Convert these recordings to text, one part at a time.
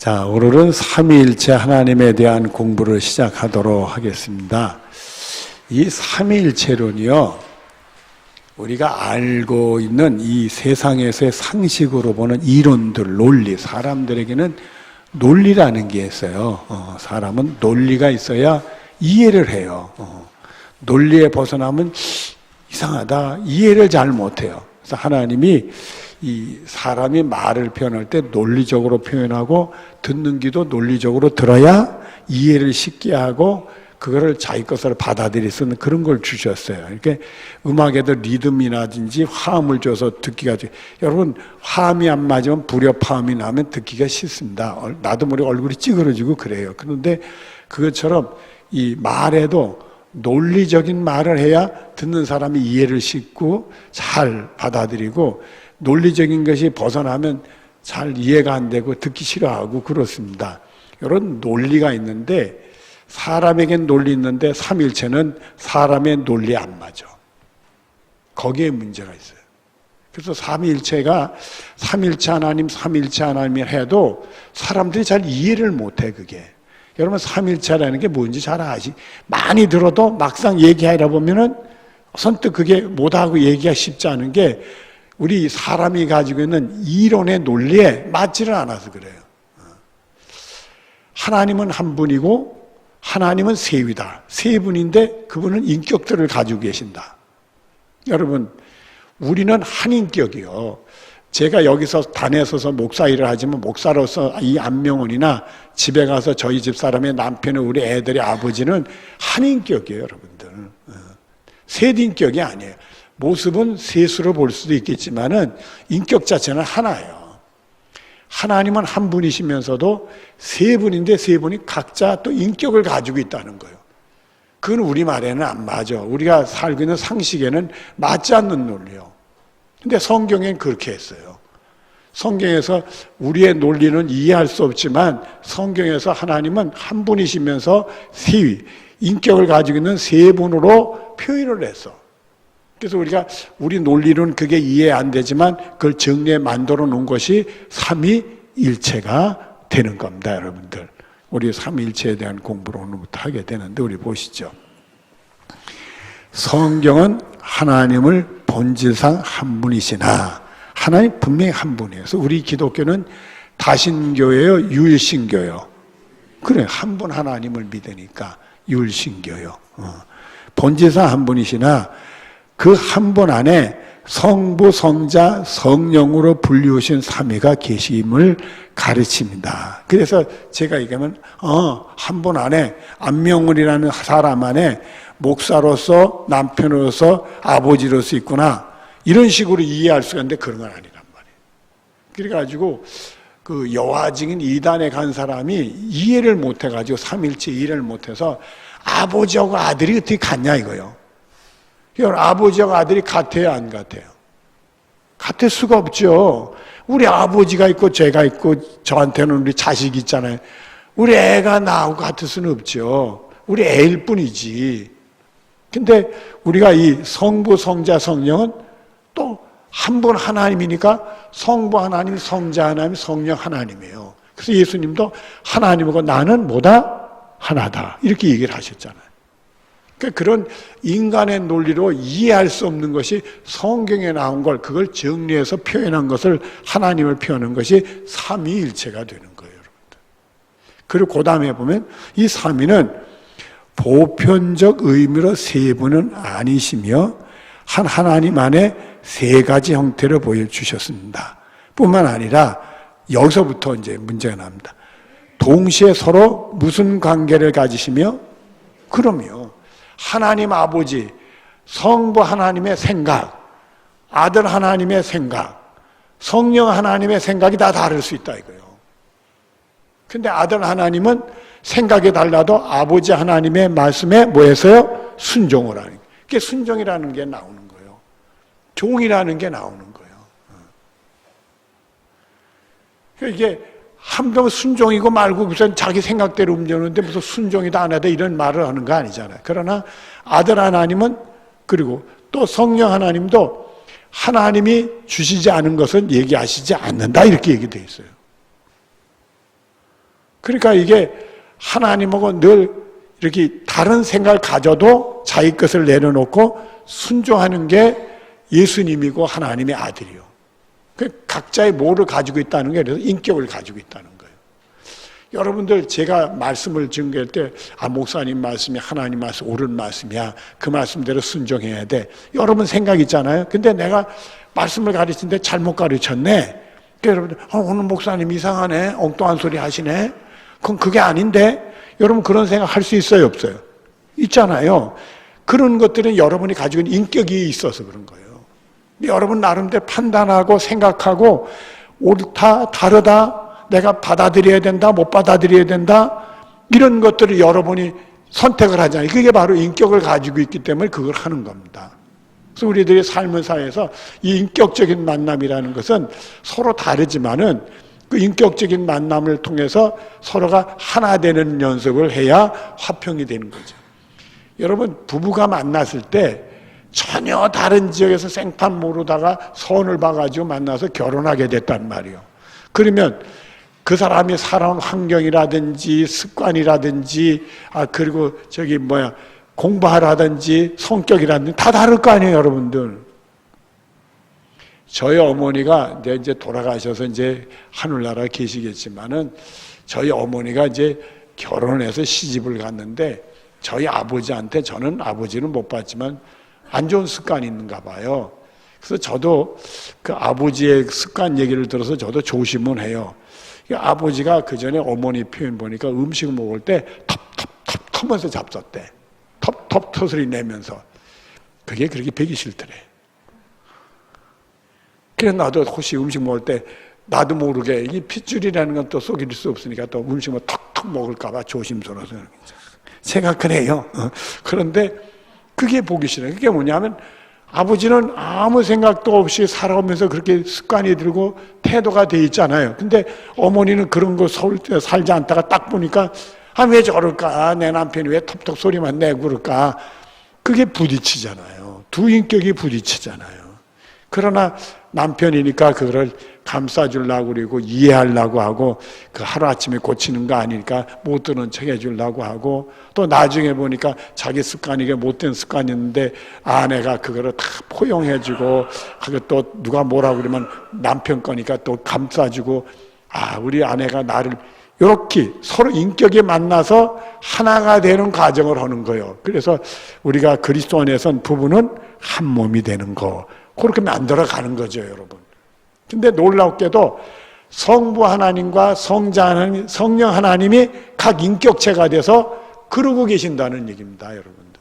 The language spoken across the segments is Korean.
자, 오늘은 삼위일체 하나님에 대한 공부를 시작하도록 하겠습니다. 이 삼위일체론이요, 우리가 알고 있는 이 세상에서의 상식으로 보는 이론들, 논리, 사람들에게는 논리라는 게 있어요. 사람은 논리가 있어야 이해를 해요. 논리에 벗어나면 이상하다, 이해를 잘 못해요. 그래서 하나님이 이 사람이 말을 표현할 때 논리적으로 표현하고 듣는 귀도 논리적으로 들어야 이해를 쉽게 하고 그거를 자기 것으로 받아들일 수 있는 그런 걸 주셨어요. 이렇게 음악에도 리듬이라든지 화음을 줘서 듣기가 여러분, 화음이 안 맞으면 불협화음이 나면 듣기가 싫습니다. 나도 모르게 얼굴이 찌그러지고 그래요. 그런데 그것처럼 이 말에도 논리적인 말을 해야 듣는 사람이 이해를 쉽고 잘 받아들이고, 논리적인 것이 벗어나면 잘 이해가 안 되고 듣기 싫어하고 그렇습니다. 이런 논리가 있는데, 사람에겐 논리 있는데 삼일체는 사람의 논리 안 맞아. 거기에 문제가 있어요. 그래서 삼일체가 삼일체 하나님, 삼일체 하나님을 해도 사람들이 잘 이해를 못해. 그게 여러분, 삼일체라는 게 뭔지 잘 아시? 많이 들어도 막상 얘기하다 보면은 선뜻 그게 못하고 얘기가 쉽지 않은 게, 우리 사람이 가지고 있는 이론의 논리에 맞지를 않아서 그래요. 하나님은 한 분이고 하나님은 세위다. 세 분인데 그분은 인격들을 가지고 계신다. 여러분, 우리는 한 인격이요. 제가 여기서 단에 서서 목사 일을 하지만 목사로서 이 안명원이나 집에 가서 저희 집 사람의 남편의 우리 애들의 아버지는 한 인격이에요, 여러분들. 셋인격이 아니에요. 모습은 셋으로 볼 수도 있겠지만은 인격 자체는 하나예요. 하나님은 한 분이시면서도 세 분인데 세 분이 각자 또 인격을 가지고 있다는 거예요. 그건 우리 말에는 안 맞아. 우리가 살고 있는 상식에는 맞지 않는 논리요. 근데 성경엔 그렇게 했어요. 성경에서 우리의 논리는 이해할 수 없지만 성경에서 하나님은 한 분이시면서 세위, 인격을 가지고 있는 세 분으로 표현을 했어. 그래서 우리가 우리 논리는 그게 이해 안 되지만 그걸 정리해 만들어 놓은 것이 삼위일체가 되는 겁니다, 여러분들. 우리 삼위일체에 대한 공부를 오늘부터 하게 되는데, 우리 보시죠. 성경은 하나님을 본질상 한 분이시나, 하나님 분명히 한 분이에요. 그래서 우리 기독교는 다신교예요, 유일신교요? 그래, 한 분 하나님을 믿으니까 유일신교요. 본질상 한 분이시나 그 한 분 안에 성부, 성자, 성령으로 불리우신 삼위가 계심을 가르칩니다. 그래서 제가 얘기하면 한 분 안에 안명훈이라는 사람 안에 목사로서, 남편으로서, 아버지로서 있구나, 이런 식으로 이해할 수가 있는데 그런 건 아니란 말이에요. 그래가지고 그 여화증인 이단에 간 사람이 이해를 못해가지고 삼일체 이해를 못해서 아버지하고 아들이 어떻게 같냐 이거요. 아버지하고 아들이 같아요, 안 같아요? 같을 수가 없죠. 우리 아버지가 있고 제가 있고 저한테는 우리 자식이 있잖아요. 우리 애가 나하고 같을 수는 없죠. 우리 애일 뿐이지. 근데 우리가 이 성부, 성자, 성령은 또 한 분 하나님이니까 성부 하나님, 성자 하나님, 성령 하나님이에요. 그래서 예수님도 하나님하고 나는 뭐다? 하나다. 이렇게 얘기를 하셨잖아요. 그러니까 그런 인간의 논리로 이해할 수 없는 것이 성경에 나온 걸, 그걸 정리해서 표현한 것을, 하나님을 표현한 것이 삼위일체가 되는 거예요, 여러분들. 그리고 그 다음에 보면 이 삼위는 보편적 의미로 세 분은 아니시며 한 하나님 안에 세 가지 형태를 보여주셨습니다. 뿐만 아니라 여기서부터 이제 문제가 납니다. 동시에 서로 무슨 관계를 가지시며, 그럼요, 하나님 아버지, 성부 하나님의 생각, 아들 하나님의 생각, 성령 하나님의 생각이 다 다를 수 있다 이거예요. 근데 아들 하나님은 생각이 달라도 아버지 하나님의 말씀에 뭐 했어요? 순종을 하는. 그게 순종이라는 게 나오는 거예요. 종이라는 게 나오는 거예요. 그러니까 이게 한번 순종이고 말고 무슨 자기 생각대로 움직이는데 무슨 순종이다 안 하다 이런 말을 하는 거 아니잖아요. 그러나 아들 하나님은, 그리고 또 성령 하나님도 하나님이 주시지 않은 것은 얘기하시지 않는다, 이렇게 얘기되어 있어요. 그러니까 이게 하나님하고 늘 이렇게 다른 생각을 가져도 자기 것을 내려놓고 순종하는 게 예수님이고 하나님의 아들이요. 각자의 뭐를 가지고 있다는 게 그래서 인격을 가지고 있다는 거예요. 여러분들 제가 말씀을 증거할 때 목사님 말씀이 하나님 말씀 옳은 말씀이야. 그 말씀대로 순종해야 돼. 여러분 생각 있잖아요. 근데 내가 말씀을 가르치는데 잘못 가르쳤네. 여러분들 오늘 목사님 이상하네. 엉뚱한 소리 하시네. 그건 그게 아닌데. 여러분 그런 생각 할 수 있어요 없어요? 있잖아요. 그런 것들은 여러분이 가지고 있는 인격이 있어서 그런 거예요. 여러분 나름대로 판단하고 생각하고 옳다 다르다 내가 받아들여야 된다 못 받아들여야 된다 이런 것들을 여러분이 선택을 하잖아요. 그게 바로 인격을 가지고 있기 때문에 그걸 하는 겁니다. 그래서 우리들의 삶을 사이에서 이 인격적인 만남이라는 것은 서로 다르지만은 그 인격적인 만남을 통해서 서로가 하나 되는 연습을 해야 화평이 되는 거죠. 여러분 부부가 만났을 때 전혀 다른 지역에서 생판 모르다가 선을 봐가지고 만나서 결혼하게 됐단 말이에요. 그러면 그 사람이 살아온 환경이라든지 습관이라든지 그리고 공부하라든지 성격이라든지 다 다를 거 아니에요, 여러분들. 저희 어머니가 이제 돌아가셔서 이제 하늘나라에 계시겠지만은 저희 어머니가 이제 결혼해서 시집을 갔는데 저희 아버지한테 저는 아버지는 못 봤지만 안 좋은 습관이 있는가 봐요. 그래서 저도 그 아버지의 습관 얘기를 들어서 저도 조심은 해요. 아버지가 그 전에 어머니 표현 보니까 음식을 먹을 때 텁텁텁 터면서 잡섰대. 텁텁 터소리 내면서. 그게 그렇게 배기 싫더래. 그래서 나도 혹시 음식 먹을 때 나도 모르게 이 핏줄이라는 건 또 속일 수 없으니까 또 음식을 턱턱 먹을까 봐 조심스러워서 생각을 해요. 그런데 그게 보기 싫어요. 그게 뭐냐면 아버지는 아무 생각도 없이 살아오면서 그렇게 습관이 들고 태도가 돼 있잖아요. 근데 어머니는 그런 거 살지 않다가 딱 보니까 왜 저럴까? 내 남편이 왜 톡톡 소리만 내고 그럴까? 그게 부딪히잖아요. 두 인격이 부딪히잖아요. 그러나 남편이니까 그거를 감싸주려고 그리고 이해하려고 하고 그 하루아침에 고치는 거 아니니까 못 듣는 척 해주려고 하고 또 나중에 보니까 자기 습관이 못된 습관이었는데 아내가 그거를 다 포용해주고 또 누가 뭐라고 그러면 남편 거니까 또 감싸주고 우리 아내가 나를 이렇게 서로 인격이 만나서 하나가 되는 과정을 하는 거예요. 그래서 우리가 그리스도 안에선 부부는 한 몸이 되는 거 그렇게 만들어가는 거죠, 여러분. 근데 놀랍게도 성부 하나님과 성자 하나님, 성령 하나님이 각 인격체가 돼서 그러고 계신다는 얘기입니다, 여러분들.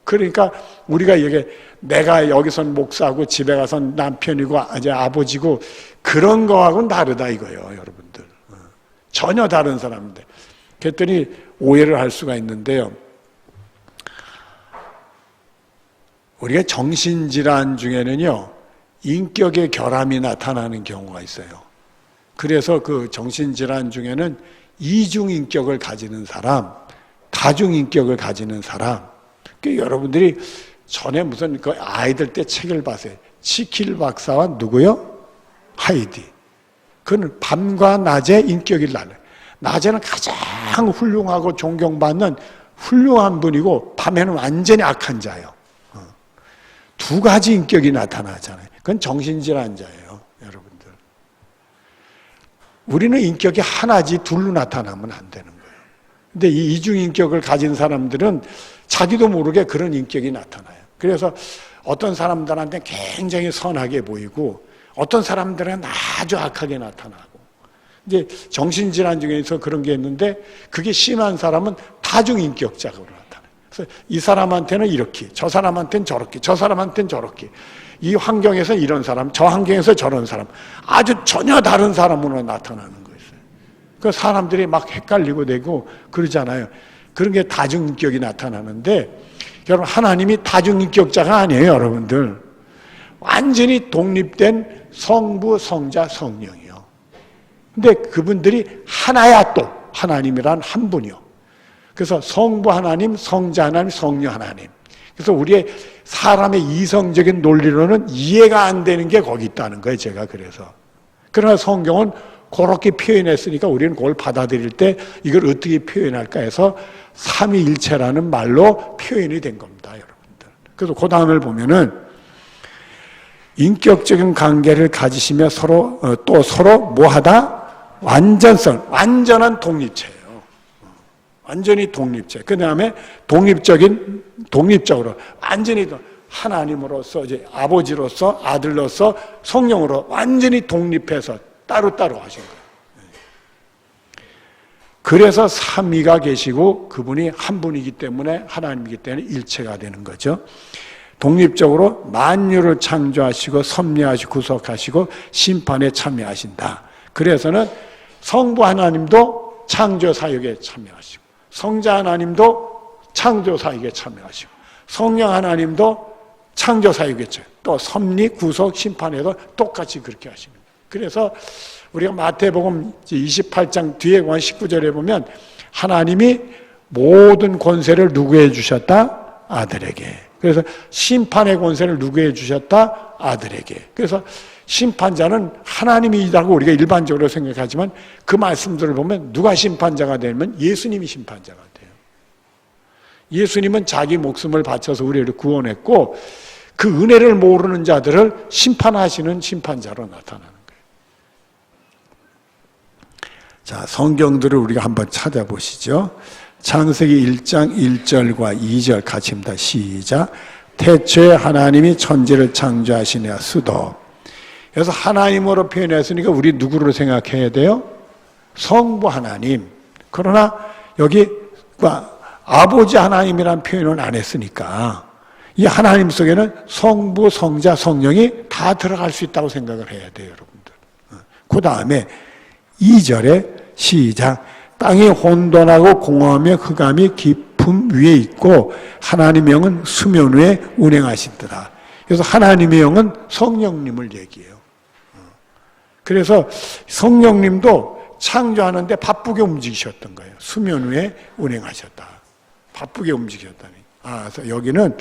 그러니까 우리가 내가 여기선 목사고 집에 가선 남편이고 이제 아버지고 그런 거하고는 다르다 이거예요, 여러분들. 전혀 다른 사람인데. 그랬더니 오해를 할 수가 있는데요. 우리가 정신질환 중에는요, 인격의 결함이 나타나는 경우가 있어요. 그래서 그 정신질환 중에는 이중인격을 가지는 사람, 다중인격을 가지는 사람. 여러분들이 전에 무슨 그 아이들 때 책을 봤어요. 치킬 박사와 누구요? 하이디. 그는 밤과 낮에 인격이 달라요. 낮에는 가장 훌륭하고 존경받는 훌륭한 분이고 밤에는 완전히 악한 자예요. 두 가지 인격이 나타나잖아요. 그건 정신질환자예요, 여러분들. 우리는 인격이 하나지 둘로 나타나면 안 되는 거예요. 근데 이 이중인격을 가진 사람들은 자기도 모르게 그런 인격이 나타나요. 그래서 어떤 사람들한테 굉장히 선하게 보이고 어떤 사람들은 아주 악하게 나타나고 이제 정신질환 중에서 그런 게 있는데 그게 심한 사람은 다중인격자로 나타나요. 그래서 이 사람한테는 이렇게, 저 사람한테는 저렇게, 저 사람한테는 저렇게. 이 환경에서 이런 사람, 저 환경에서 저런 사람. 아주 전혀 다른 사람으로 나타나는 거예요. 그 사람들이 막 헷갈리고 되고 그러잖아요. 그런 게 다중인격이 나타나는데 여러분 하나님이 다중인격자가 아니에요, 여러분들. 완전히 독립된 성부, 성자, 성령이요. 근데 그분들이 하나야 또 하나님이란 한 분이요. 그래서 성부 하나님, 성자 하나님, 성령 하나님. 그래서 우리의 사람의 이성적인 논리로는 이해가 안 되는 게 거기 있다는 거예요, 제가 그래서. 그러나 성경은 그렇게 표현했으니까 우리는 그걸 받아들일 때 이걸 어떻게 표현할까 해서 삼위일체라는 말로 표현이 된 겁니다, 여러분들. 그래서 그 다음을 보면은 인격적인 관계를 가지시며 서로 또 서로 뭐하다? 완전한 독립체예요. 완전히 독립체. 그 다음에 독립적으로 완전히 하나님으로서 이제 아버지로서 아들로서 성령으로 완전히 독립해서 따로따로 하신 거예요. 그래서 삼위가 계시고 그분이 한 분이기 때문에 하나님이기 때문에 일체가 되는 거죠. 독립적으로 만유를 창조하시고 섭리하시고 구속하시고 심판에 참여하신다. 그래서는 성부 하나님도 창조 사역에 참여하시고 성자 하나님도 창조 사역에 참여하시고 성령 하나님도 창조 사역에 또 섭리, 구속, 심판에도 똑같이 그렇게 하십니다. 그래서 우리가 마태복음 28장 뒤에 19절에 보면 하나님이 모든 권세를 누구에 주셨다? 아들에게. 그래서 심판의 권세를 누구에 주셨다? 아들에게. 그래서 심판자는 하나님이라고 우리가 일반적으로 생각하지만 그 말씀들을 보면 누가 심판자가 되면 예수님이 심판자가 돼요. 예수님은 자기 목숨을 바쳐서 우리를 구원했고 그 은혜를 모르는 자들을 심판하시는 심판자로 나타나는 거예요. 자, 성경들을 우리가 한번 찾아보시죠. 창세기 1장 1절과 2절 같이 합니다. 시작. 태초에 하나님이 천지를 창조하시냐 수도. 그래서 하나님으로 표현했으니까 우리 누구를 생각해야 돼요? 성부 하나님. 그러나 여기 아버지 하나님이라는 표현은 안 했으니까 이 하나님 속에는 성부, 성자, 성령이 다 들어갈 수 있다고 생각을 해야 돼요, 여러분들. 그 다음에 2절에 시작. 땅이 혼돈하고 공허하며 흑암이 깊음 위에 있고 하나님의 영은 수면 위에 운행하시더라. 그래서 하나님의 영은 성령님을 얘기해요. 그래서 성령님도 창조하는데 바쁘게 움직이셨던 거예요. 수면 위에 운행하셨다. 바쁘게 움직이셨다니. 그래서 여기는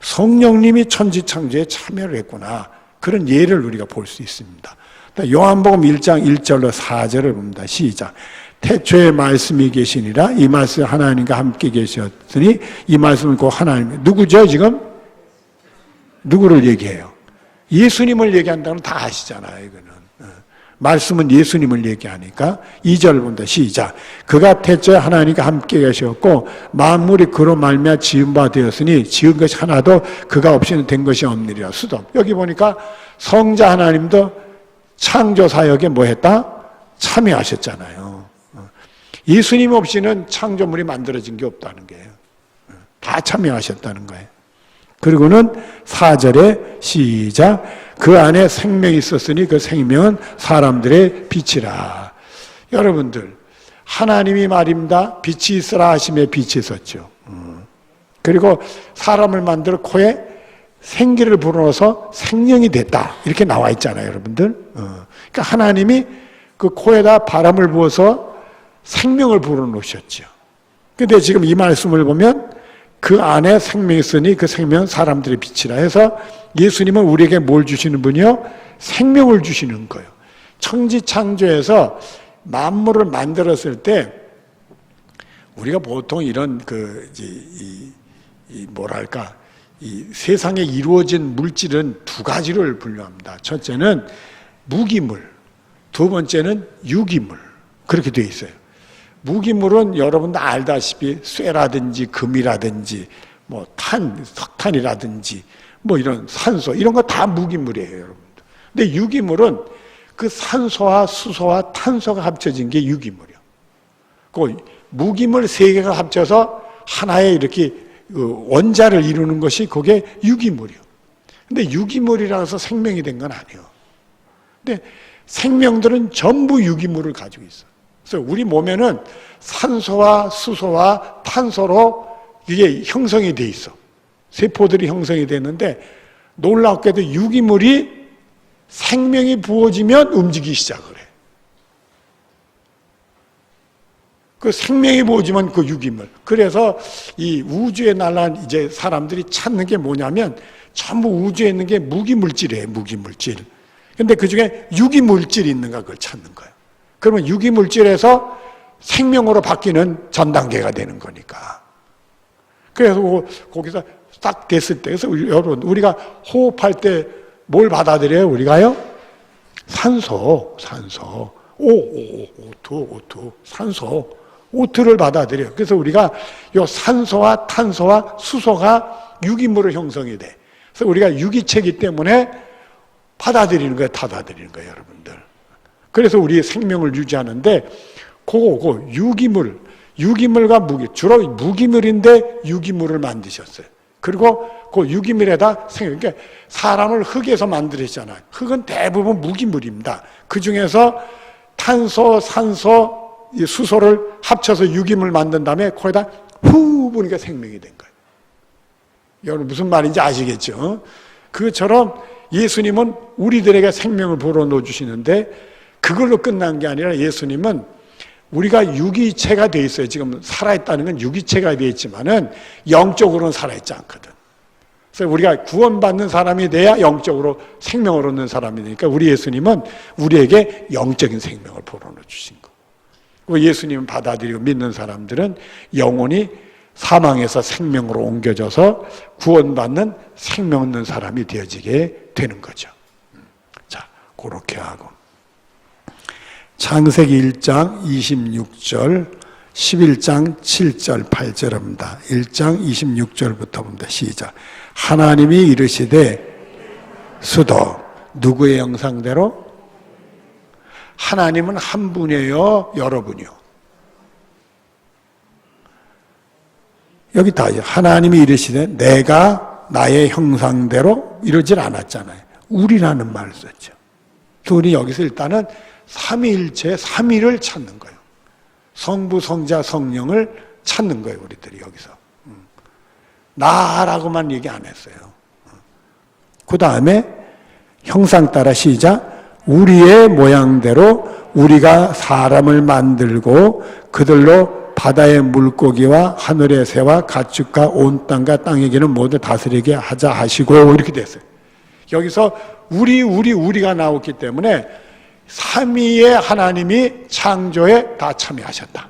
성령님이 천지창조에 참여를 했구나. 그런 예를 우리가 볼 수 있습니다. 요한복음 1장 1절로 4절을 봅니다. 시작. 태초에 말씀이 계시니라. 이 말씀 하나님과 함께 계셨으니 이 말씀은 곧 하나님. 누구죠 지금? 누구를 얘기해요? 예수님을 얘기한다면 다 아시잖아요. 이거는. 말씀은 예수님을 얘기하니까 2절 본다. 시작. 그가 태초에 하나님과 함께 계셨고 만물이 그로 말미암아 지은 바 되었으니 지은 것이 하나도 그가 없이는 된 것이 없느니라. 수도. 여기 보니까 성자 하나님도 창조 사역에 뭐 했다? 참여하셨잖아요. 예수님 없이는 창조물이 만들어진 게 없다는 거예요. 다 참여하셨다는 거예요. 그리고는 4절에 시작. 그 안에 생명이 있었으니 그 생명은 사람들의 빛이라. 여러분들 하나님이 말입니다. 빛이 있으라 하심에 빛이 있었죠. 그리고 사람을 만들어 코에 생기를 불어넣어서 생명이 됐다. 이렇게 나와 있잖아요, 여러분들. 그러니까 하나님이 그 코에다 바람을 부어서 생명을 불어넣으셨죠. 근데 지금 이 말씀을 보면 그 안에 생명이 있으니 그 생명은 사람들의 빛이라 해서 예수님은 우리에게 뭘 주시는 분이요? 생명을 주시는 거예요. 천지창조에서 만물을 만들었을 때 우리가 보통 이런 뭐랄까 이 세상에 이루어진 물질은 두 가지를 분류합니다. 첫째는 무기물, 두 번째는 유기물. 그렇게 되어 있어요. 무기물은 여러분도 알다시피 쇠라든지 금이라든지 뭐 석탄이라든지 뭐 이런 산소 이런 거 다 무기물이에요, 여러분들. 근데 유기물은 그 산소와 수소와 탄소가 합쳐진 게 유기물이에요. 그 무기물 세 개가 합쳐서 하나의 이렇게 원자를 이루는 것이 그게 유기물이에요. 근데 유기물이라고 해서 생명이 된 건 아니에요. 근데 생명들은 전부 유기물을 가지고 있어요. 그래서 우리 몸에는 산소와 수소와 탄소로 이게 형성이 돼 있어. 세포들이 형성이 됐는데 놀랍게도 유기물이 생명이 부어지면 움직이기 시작을 해. 그 생명이 부어지면 그 유기물. 그래서 이 우주에 날아간 이제 사람들이 찾는 게 뭐냐면 전부 우주에 있는 게 무기물질이에요, 무기물질. 근데 그 중에 유기물질이 있는가 그걸 찾는 거예요. 그러면 유기물질에서 생명으로 바뀌는 전 단계가 되는 거니까. 그래서 거기서 딱 됐을 때, 그래서 여러분, 우리가 호흡할 때 뭘 받아들여요? 우리가요? 산소. O2, 산소. O2를 받아들여요. 그래서 우리가 요 산소와 탄소와 수소가 유기물로 형성이 돼. 그래서 우리가 유기체이기 때문에 받아들이는 거예요, 여러분들. 그래서 우리의 생명을 유지하는데, 유기물과 무기, 주로 무기물인데 유기물을 만드셨어요. 그리고 그 유기물에다 그러니까 사람을 흙에서 만들었잖아요. 흙은 대부분 무기물입니다. 그 중에서 탄소, 산소, 수소를 합쳐서 유기물 만든 다음에 거기다 후 부니까 생명이 된 거예요. 여러분 무슨 말인지 아시겠죠? 그것처럼 예수님은 우리들에게 생명을 불어넣어 주시는데 그걸로 끝난 게 아니라 예수님은 우리가 유기체가 되어 있어요. 지금 살아있다는 건 유기체가 되어 있지만은 영적으로는 살아있지 않거든. 그래서 우리가 구원받는 사람이 돼야 영적으로 생명을 얻는 사람이 되니까 우리 예수님은 우리에게 영적인 생명을 불어넣어 주신 거. 예수님을 받아들이고 믿는 사람들은 영혼이 사망에서 생명으로 옮겨져서 구원받는 생명 얻는 사람이 되어지게 되는 거죠. 자, 그렇게 하고. 창세기 1장 26절, 11장 7절, 8절입니다. 1장 26절부터 봅니다. 시작. 하나님이 이르시되 수도 누구의 형상대로? 하나님은 한 분이에요, 여러분이요? 여기 다 하나님이 이르시되 내가 나의 형상대로 이러질 않았잖아요. 우리라는 말을 썼죠. 그래서 우리 여기서 일단은 삼위일체, 삼위를 찾는 거예요. 성부, 성자, 성령을 찾는 거예요, 우리들이 여기서. 나라고만 얘기 안 했어요. 그 다음에 형상 따라 시작. 우리의 모양대로 우리가 사람을 만들고 그들로 바다의 물고기와 하늘의 새와 가축과 온 땅과 땅에 기는 모두 다스리게 하자 하시고 이렇게 됐어요. 여기서 우리가 나왔기 때문에 삼위의 하나님이 창조에 다 참여하셨다.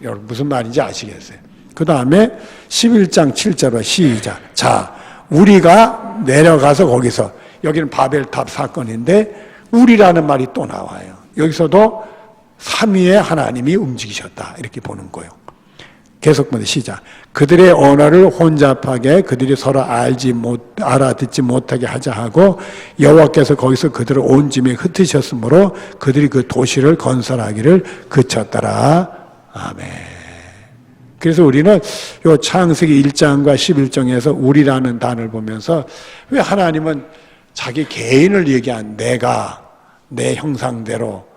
여러분 무슨 말인지 아시겠어요? 그 다음에 11장 7절로 시작. 자, 우리가 내려가서 거기서 여기는 바벨탑 사건인데 우리라는 말이 또 나와요. 여기서도 삼위의 하나님이 움직이셨다 이렇게 보는 거예요. 계속 보면 시작. 그들의 언어를 혼잡하게 그들이 서로 알아듣지 못하게 하자 하고 여호와께서 거기서 그들을 온 짐에 흩으셨으므로 그들이 그 도시를 건설하기를 그쳤더라. 아멘. 그래서 우리는 요 창세기 1장과 11장에서 우리라는 단어를 보면서 왜 하나님은 자기 개인을 얘기한 내가 내 형상대로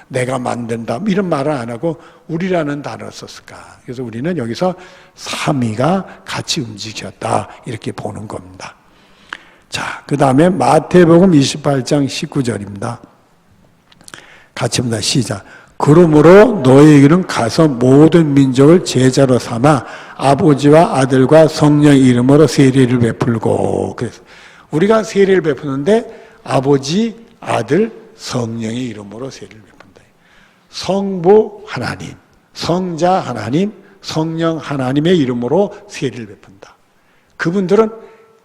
내가 만든다 이런 말을 안 하고 우리라는 단어를 썼을까? 그래서 우리는 여기서 삼위가 같이 움직였다 이렇게 보는 겁니다. 자, 그 다음에 마태복음 28장 19절입니다. 같이 봅니다. 시작. 그러므로 너희에게는 가서 모든 민족을 제자로 삼아 아버지와 아들과 성령의 이름으로 세례를 베풀고. 그래서 우리가 세례를 베푸는데 아버지, 아들, 성령의 이름으로 세례를 베푼다. 성부 하나님, 성자 하나님, 성령 하나님의 이름으로 세례를 베푼다. 그분들은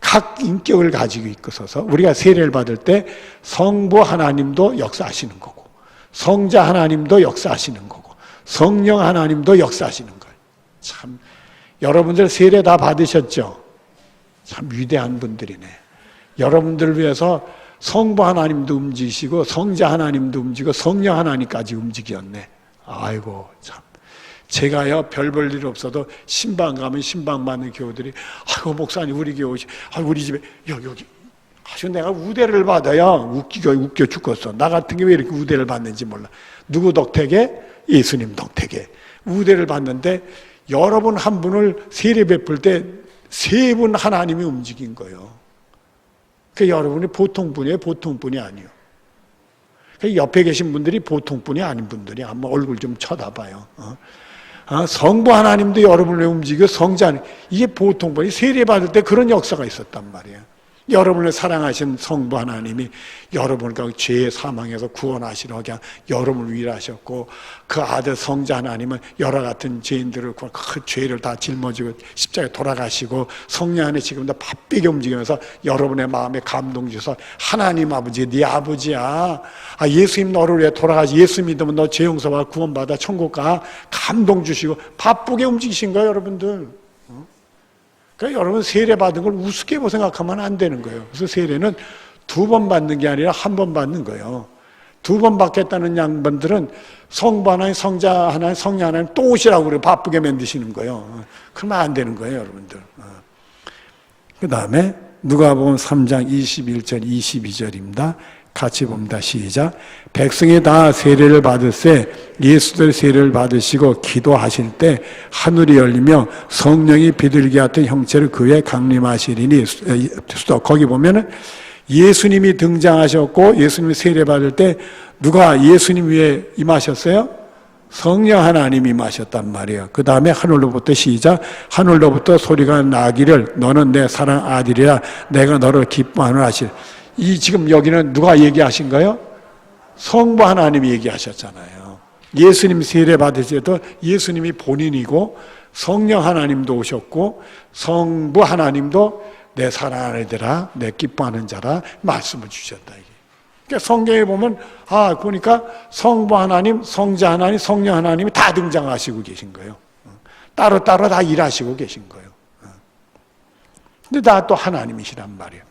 각 인격을 가지고 있어서 우리가 세례를 받을 때 성부 하나님도 역사하시는 거고 성자 하나님도 역사하시는 거고 성령 하나님도 역사하시는 거예요. 참 여러분들 세례 다 받으셨죠? 참 위대한 분들이네. 여러분들을 위해서 성부 하나님도 움직이시고 성자 하나님도 움직이고 성령 하나님까지 움직였네. 아이고 참. 제가요 별 볼 일 없어도 신방 가면 신방 받는 교우들이 아이고 목사님 우리 교우 우리 집에 여기 아주 내가 우대를 받아요. 웃겨 죽겠어. 나 같은 게 왜 이렇게 우대를 받는지 몰라. 누구 덕택에? 예수님 덕택에 우대를 받는데 여러분 한 분을 세례 베풀 때 세 분 하나님이 움직인 거예요. 그 여러분이 보통 분이에요, 보통 분이 아니에요. 그 옆에 계신 분들이 보통 분이 아닌 분들이 한번 얼굴 좀 쳐다봐요. 성부 하나님도 여러분을 움직여 성자 이게 보통 분이 세례 받을 때 그런 역사가 있었단 말이에요. 여러분을 사랑하신 성부 하나님이 여러분을 죄의 사망에서 구원하시러 그냥 여러분을 위하셨고, 그 아들 성자 하나님은 여러 같은 죄인들을 그 죄를 다 짊어지고 십자가에 돌아가시고 성령 안에 지금도 바삐게 움직이면서 여러분의 마음에 감동 주셔서 하나님 아버지, 네 아버지야, 예수님 너를 위해 돌아가시, 예수 믿으면 너 죄 용서받아 구원받아 천국 가, 감동 주시고 바쁘게 움직이신 거예요, 여러분들. 그러니까 여러분 세례 받은 걸 우습게 생각하면 안 되는 거예요. 그래서 세례는 2번 받는 게 아니라 1번 받는 거예요. 2번 받겠다는 양반들은 성부 하나님, 성자 하나님, 성령 하나님 또 오시라고 그래 바쁘게 만드시는 거예요. 그러면 안 되는 거예요, 여러분들. 그 다음에 누가복음 3장 21절 22절입니다. 같이 봅니다. 시작. 백성이 다 세례를 받으세 예수들 세례를 받으시고 기도하실 때 하늘이 열리며 성령이 비둘기 같은 형체를 그에 강림하시리니. 거기 보면은 예수님이 등장하셨고 예수님이 세례 받을 때 누가 예수님 위에 임하셨어요? 성령 하나님이 임하셨단 말이에요. 그 다음에 하늘로부터 시작. 하늘로부터 소리가 나기를 너는 내 사랑 아들이라 내가 너를 기뻐하노라 하시리. 지금 여기는 누가 얘기하신 거예요? 성부 하나님이 얘기하셨잖아요. 예수님 세례 받으실 때 예수님이 본인이고 성령 하나님도 오셨고 성부 하나님도 내 사랑하는 아들아, 내 기뻐하는 자라 말씀을 주셨다. 그러니까 성경에 보면 그러니까 성부 하나님, 성자 하나님, 성령 하나님이 다 등장하시고 계신 거예요. 따로따로 다 일하시고 계신 거예요. 근데 다 또 하나님이시란 말이에요.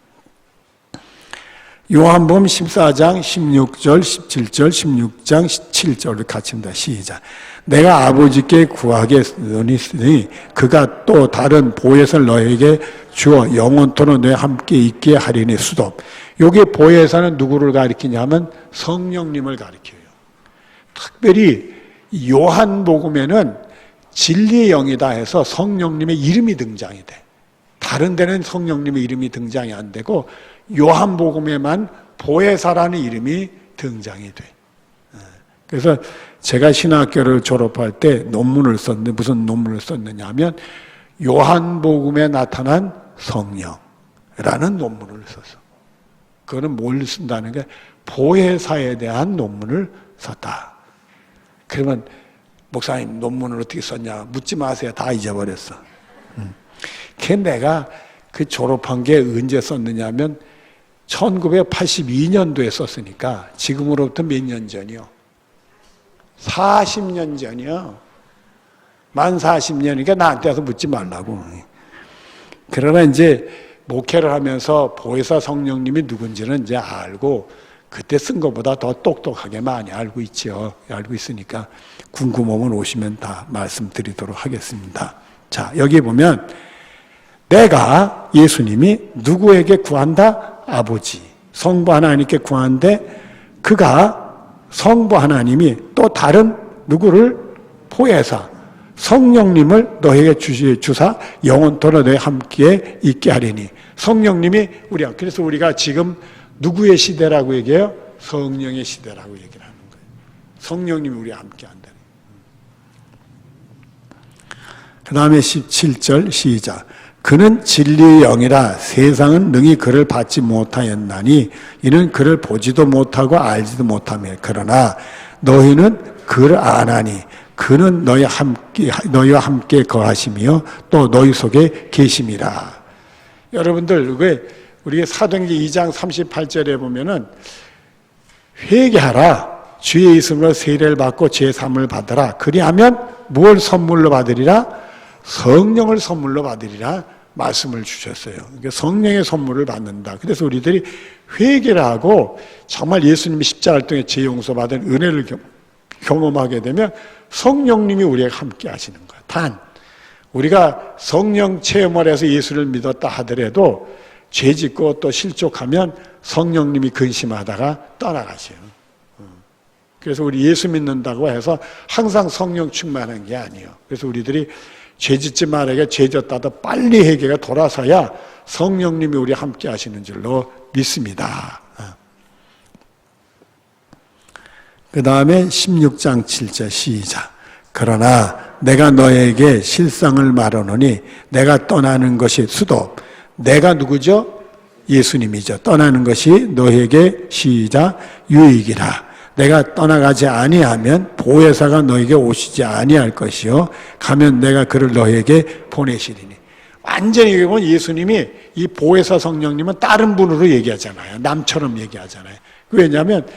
요한복음 14장 16절 17절 16장 17절을 같이 합니다. 시작. 내가 아버지께 구하겠으니 그가 또 다른 보혜사를 너에게 주어 영원토록 너와 함께 있게 하리니. 수도. 여기 보혜사는 누구를 가리키냐면 성령님을 가리켜요. 특별히 요한복음에는 진리의 영이다 해서 성령님의 이름이 등장이 돼. 다른 데는 성령님의 이름이 등장이 안 되고 요한복음에만 보혜사라는 이름이 등장이 돼. 그래서 제가 신학교를 졸업할 때 논문을 썼는데 무슨 논문을 썼느냐 하면 요한복음에 나타난 성령이라는 논문을 썼어. 그거는 뭘 쓴다는 게 보혜사에 대한 논문을 썼다. 그러면 목사님 논문을 어떻게 썼냐 묻지 마세요. 다 잊어버렸어. 내가 그 졸업한 게 언제 썼느냐면 1982년도에 썼으니까 지금으로부터 몇 년 전이요? 40년 전이요. 만 40년이니까 나한테 와서 묻지 말라고. 그러나 이제 목회를 하면서 보혜사 성령님이 누군지는 이제 알고 그때 쓴 것보다 더 똑똑하게 많이 알고 있죠. 알고 있으니까 궁금하면 오시면 다 말씀드리도록 하겠습니다. 자, 여기 보면 내가 예수님이 누구에게 구한다? 아버지, 성부 하나님께 구하는데 그가 성부 하나님이 또 다른 누구를 보혜사 성령님을 너에게 주사 영원토록 너희 함께 있게 하리니. 성령님이 그래서 우리가 지금 누구의 시대라고 얘기해요? 성령의 시대라고 얘기를 하는 거예요. 성령님이 우리와 함께 한다. 그 다음에 17절 시작. 그는 진리의 영이라 세상은 능히 그를 받지 못하였나니 이는 그를 보지도 못하고 알지도 못하며 그러나 너희는 그를 아나니 그는 너희와 함께 거하시며 또 너희 속에 계심이라. 여러분들 왜 우리 사도행전 2장 38절에 보면은 회개하라 주의 이름으로 세례를 받고 죄 사함을 받으라. 그리하면 무엇을 선물로 받으리라? 성령을 선물로 받으리라 말씀을 주셨어요. 그러니까 성령의 선물을 받는다. 그래서 우리들이 회개를 하고 정말 예수님이 십자가를 통해 죄 용서받은 은혜를 경험하게 되면 성령님이 우리에게 함께 하시는 거예요. 단 우리가 성령 체험을 해서 예수를 믿었다 하더라도 죄 짓고 또 실족하면 성령님이 근심하다가 떠나가세요. 그래서 우리 예수 믿는다고 해서 항상 성령 충만한 게 아니에요. 그래서 우리들이 죄 짓지 말아야 죄 졌다도 빨리 회개가 돌아서야 성령님이 우리 함께 하시는 줄로 믿습니다. 그 다음에 16장 7절 시작. 그러나 내가 너에게 실상을 말하노니 내가 떠나는 것이 수도. 내가 누구죠? 예수님이죠. 떠나는 것이 너에게 시작 유익이라. 내가 떠나가지 아니하면 보혜사가 너에게 오시지 아니할 것이요 가면 내가 그를 너에게 보내시리니. 완전히 보면 예수님이 이 보혜사 성령님은 다른 분으로 얘기하잖아요. 남처럼 얘기하잖아요. 왜냐하면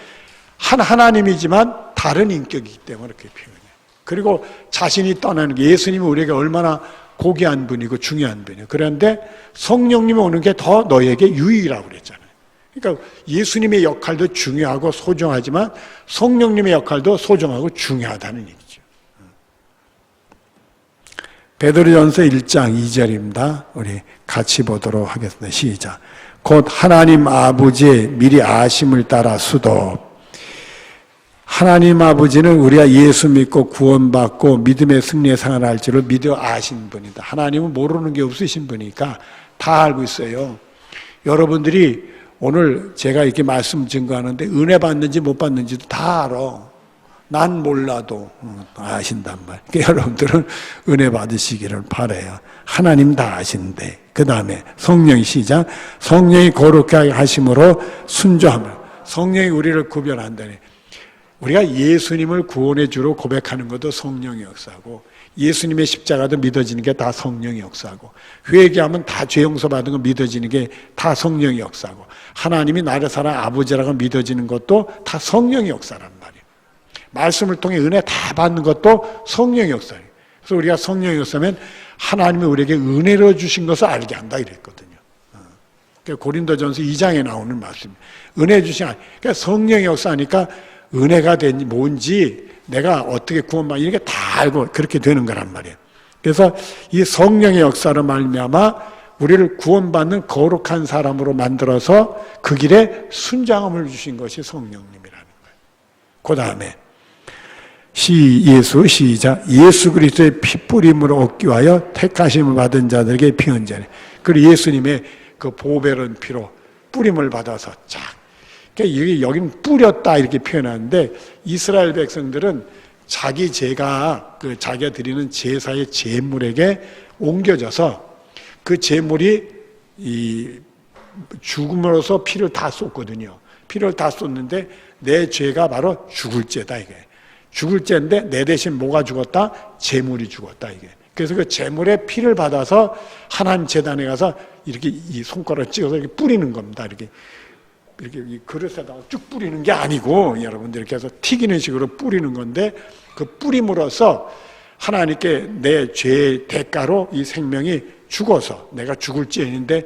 하나님이지만 다른 인격이기 때문에 그렇게 표현해요. 그리고 자신이 떠나는 게 예수님이 우리에게 얼마나 고귀한 분이고 중요한 분이에요. 그런데 성령님이 오는 게 더 너에게 유익이라고 그랬잖아요. 그러니까 예수님의 역할도 중요하고 소중하지만 성령님의 역할도 소중하고 중요하다는 얘기죠. 베드로전서 1장 2절입니다. 우리 같이 보도록 하겠습니다. 시작. 곧 하나님 아버지의 미리 아심을 따라 수도. 하나님 아버지는 우리가 예수 믿고 구원받고 믿음의 승리의 상을 할 줄을 믿어 아신 분이다. 하나님은 모르는 게 없으신 분이니까 다 알고 있어요. 여러분들이 오늘 제가 이렇게 말씀 증거하는데 은혜 받는지 못 받는지도 다 알아. 난 몰라도 아신단 말이에요. 그러니까 여러분들은 은혜 받으시기를 바라요. 하나님 다 아신데. 그 다음에 성령이 시작. 성령이 거룩하게 하심으로 순종함을. 성령이 우리를 구별한다니. 우리가 예수님을 구원의 주로 고백하는 것도 성령의 역사고 예수님의 십자가도 믿어지는 게 다 성령의 역사고 회개하면 다 죄 용서받은 거 믿어지는 게 다 성령의 역사고 하나님이 나를 사랑하는 아버지라고 믿어지는 것도 다 성령의 역사란 말이에요. 말씀을 통해 은혜 다 받는 것도 성령의 역사예요. 그래서 우리가 성령의 역사면 하나님이 우리에게 은혜로 주신 것을 알게 한다 이랬거든요. 고린도전서 2장에 나오는 말씀이에요. 은혜 주신 그러니까 성령의 역사니까 은혜가 뭔지 내가 어떻게 구원받는 이렇게 다 알고 그렇게 되는 거란 말이에요. 그래서 이 성령의 역사로 말미암아 우리를 구원받는 거룩한 사람으로 만들어서 그 길에 순장함을 주신 것이 성령님이라는 거예요. 그 다음에 예수 시작. 예수 그리스도의 피뿌림으로 얻기 위하여 택하심을 받은 자들에게 피언자니. 그리고 예수님의 그 보배로운 피로 뿌림을 받아서 쫙. 그러니까 여기는 뿌렸다 이렇게 표현하는데 이스라엘 백성들은 자기 죄가 자기가 드리는 제사의 제물에게 옮겨져서 그 제물이 이 죽음으로써 피를 다 쏟거든요. 피를 다 쏟는데 내 죄가 바로 죽을 죄다 이게. 죽을 죄인데 내 대신 뭐가 죽었다? 제물이 죽었다 이게. 그래서 그 제물의 피를 받아서 하나님 제단에 가서 이렇게 이 손가락 찍어서 이렇게 뿌리는 겁니다. 이렇게 이 그릇에다가 쭉 뿌리는 게 아니고 여러분들 이렇게 해서 튀기는 식으로 뿌리는 건데 그 뿌림으로써 하나님께 내 죄의 대가로 이 생명이 죽어서 내가 죽을 죄인데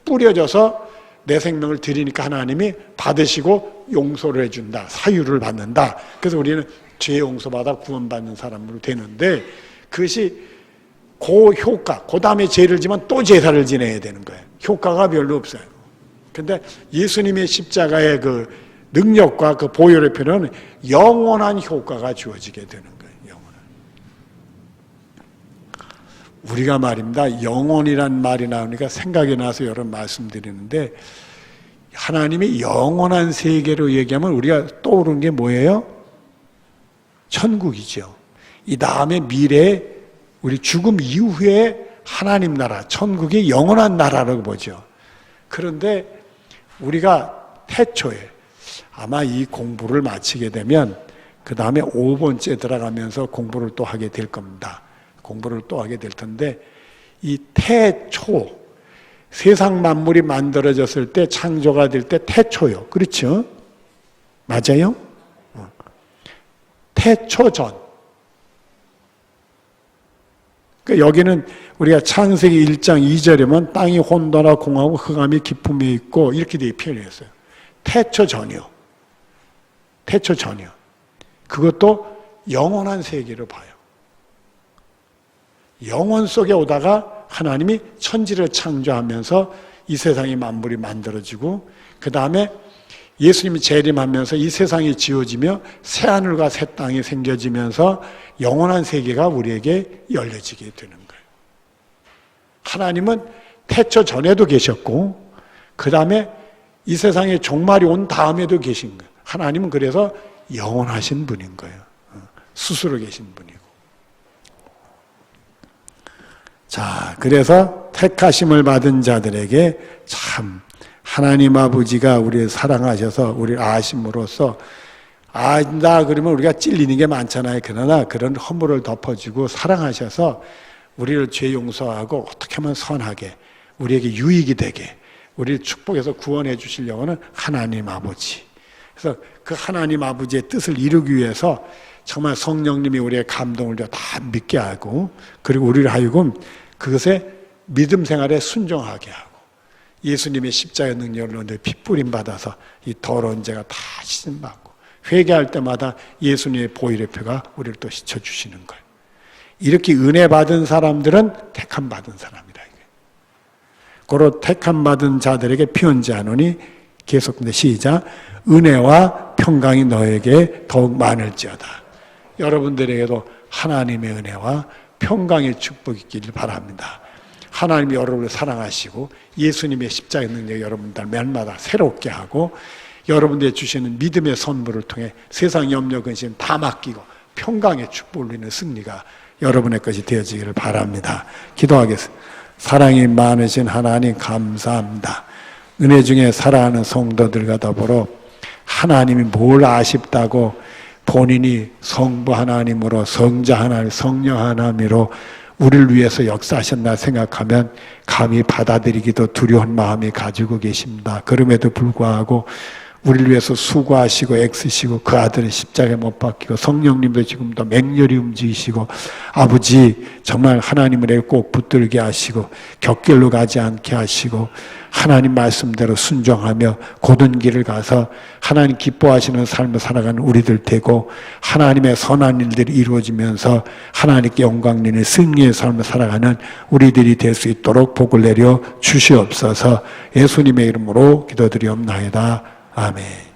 뿌려져서 내 생명을 드리니까 하나님이 받으시고 용서를 해준다. 사유를 받는다. 그래서 우리는 죄 용서받아 구원받는 사람으로 되는데 그것이 그 효과, 그 다음에 죄를 지면 또 제사를 지내야 되는 거예요. 효과가 별로 없어요. 근데 예수님의 십자가의 그 능력과 그 보혈의 피는 영원한 효과가 주어지게 되는 거예요. 영원한. 우리가 말입니다. 영원이란 말이 나오니까 생각이 나서 여러 말씀드리는데 하나님이 영원한 세계로 얘기하면 우리가 떠오르는 게 뭐예요? 천국이죠. 이 다음에 미래에 우리 죽음 이후에 하나님 나라, 천국이 영원한 나라라고 보죠. 그런데 우리가 태초에 아마 이 공부를 마치게 되면 그 다음에 5번째 들어가면서 공부를 또 하게 될 겁니다. 공부를 또 하게 될 텐데 이 태초, 세상 만물이 만들어졌을 때 창조가 될 때 태초요. 그렇죠? 맞아요? 태초전. 그러니까 여기는 우리가 창세기 1장 2절에만 땅이 혼돈하고 공하고 흑암이 깊음에 있고 이렇게 되게 표현했어요. 태초 전이요. 태초 전이요. 그것도 영원한 세계로 봐요. 영원 속에 오다가 하나님이 천지를 창조하면서 이 세상의 만물이 만들어지고 그 다음에 예수님이 재림하면서 이 세상이 지어지며 새하늘과 새 땅이 생겨지면서 영원한 세계가 우리에게 열려지게 되는 거예요. 하나님은 태초 전에도 계셨고 그 다음에 이 세상에 종말이 온 다음에도 계신 거예요. 하나님은 그래서 영원하신 분인 거예요. 스스로 계신 분이고. 자, 그래서 택하심을 받은 자들에게 참 하나님 아버지가 우리를 사랑하셔서 우리를 아심으로써 안다 그러면 우리가 찔리는 게 많잖아요. 그러나 그런 허물을 덮어주고 사랑하셔서 우리를 죄 용서하고 어떻게 하면 선하게 우리에게 유익이 되게 우리를 축복해서 구원해 주시려고는 하나님 아버지. 그래서 그 하나님 아버지의 뜻을 이루기 위해서 정말 성령님이 우리의 감동을 다 믿게 하고 그리고 우리를 하여금 그것에 믿음 생활에 순종하게 하고 예수님의 십자가의 능력으로 늘 핏부림 받아서 이 더러운 죄가 다 씻음받고 회개할 때마다 예수님의 보혈의 표가 우리를 또 씻어주시는 거예요. 이렇게 은혜 받은 사람들은 택함 받은 사람이다. 고로 택함 받은 자들에게 편지하노니 계속된다. 시작. 은혜와 평강이 너에게 더욱 많을지어다. 여러분들에게도 하나님의 은혜와 평강의 축복이 있기를 바랍니다. 하나님이 여러분을 사랑하시고 예수님의 십자가의 능력이 여러분들 날마다 새롭게 하고 여러분들이 주시는 믿음의 선물을 통해 세상 염려 근심 다 맡기고 평강의 축복을 누리는 승리가 여러분의 것이 되어지기를 바랍니다. 기도하겠습니다. 사랑이 많으신 하나님 감사합니다. 은혜 중에 살아가는 성도들과 더불어 하나님이 뭘 아쉽다고 본인이 성부 하나님으로 성자 하나님, 성령 하나님으로 우리를 위해서 역사하셨나 생각하면 감히 받아들이기도 두려운 마음이 가지고 계십니다. 그럼에도 불구하고 우리를 위해서 수고하시고 애쓰시고 그 아들을 십자가에 못 박히고 성령님도 지금도 맹렬히 움직이시고 아버지 정말 하나님을 꼭 붙들게 하시고 곁길로 가지 않게 하시고 하나님 말씀대로 순종하며 고든 길을 가서 하나님 기뻐하시는 삶을 살아가는 우리들 되고 하나님의 선한 일들이 이루어지면서 하나님께 영광 내는 승리의 삶을 살아가는 우리들이 될 수 있도록 복을 내려 주시옵소서. 예수님의 이름으로 기도드리옵나이다. 아멘.